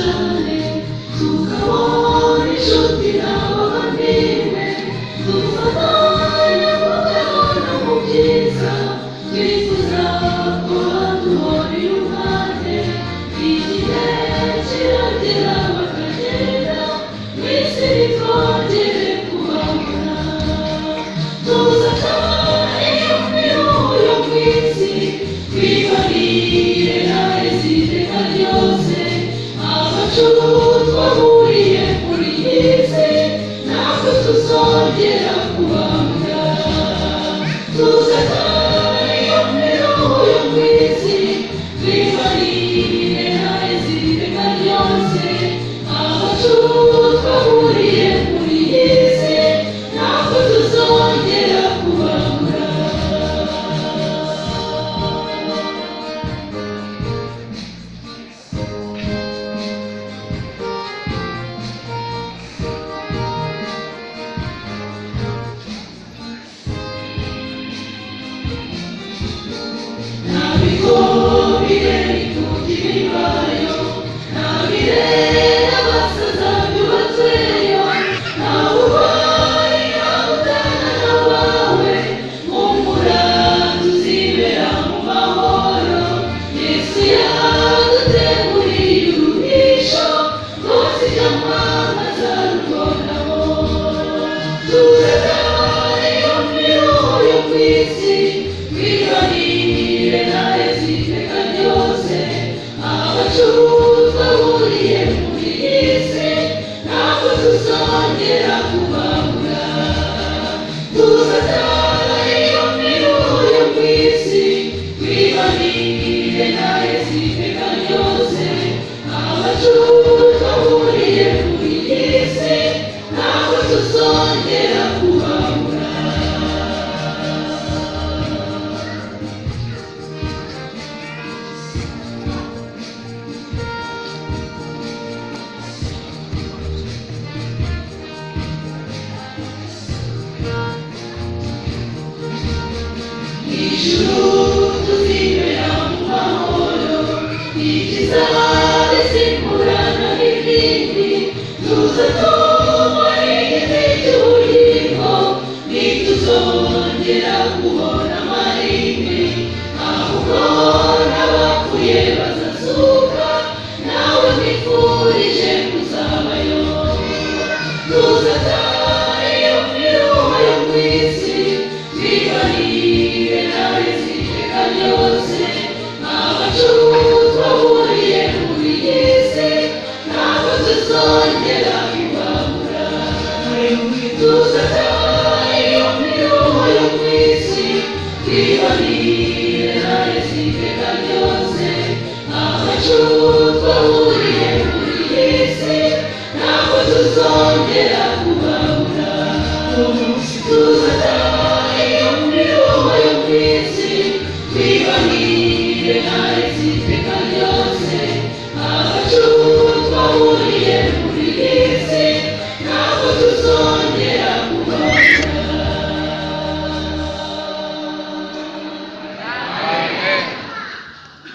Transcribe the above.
cyane tukabona inshuti n'abavandimwe dufatanya kujyana mu byiza twifuza ko duhora iruhande igihe kiragera bakagenda mu isi ntitwongere kubabona tuzataha iyo miruho yo mu isi twibarire nawe ziteka ryose abacu twahuriye muri iyi si ntabwo tuzongera kubabona tuzataha iyo miruho yo mu isi twibarire nawe ziteka ryose abacu twahuriye muri iyi si ntabwo tuzongera kubabona nabikobire ikuti bibayo nabire abasaza byubatseyo nawubaye nawutana nabawe humura tuzibera mu mahoro yesu yaduteguriye uruhisho rwose iby'amanga azarubonamo tuzataha iyo miruho yo mu isi twibarire nawe ziteka ryose abacu twahuriye muri iyi si ntabwo tuzongera kubabura tuzataha iyo miruho yo mu isi twibarire nawe ziteka ryose abacu twahuriye muri iyi si ntabwo tuzongera kubabura ijuru tuzibera mu mahoro ikizaba bisimburana n'ibindi tuzatuma igiti cy'ubugingo ntituzongera kubona amahirwe ahubwo n'abapfuye bazazuka nawe twifurije kuzabayo tuzataha iyo miruho yo mu isi twibarire nawe ziteka ryose abacu twahuriye muri iyi si ntabwo tuzongera kubabura tuzataha iyo miruho yo mu isi twibarire nawe ziteka ryose abacu twahuriye muri iyi si ntabwo tuzongera kubabura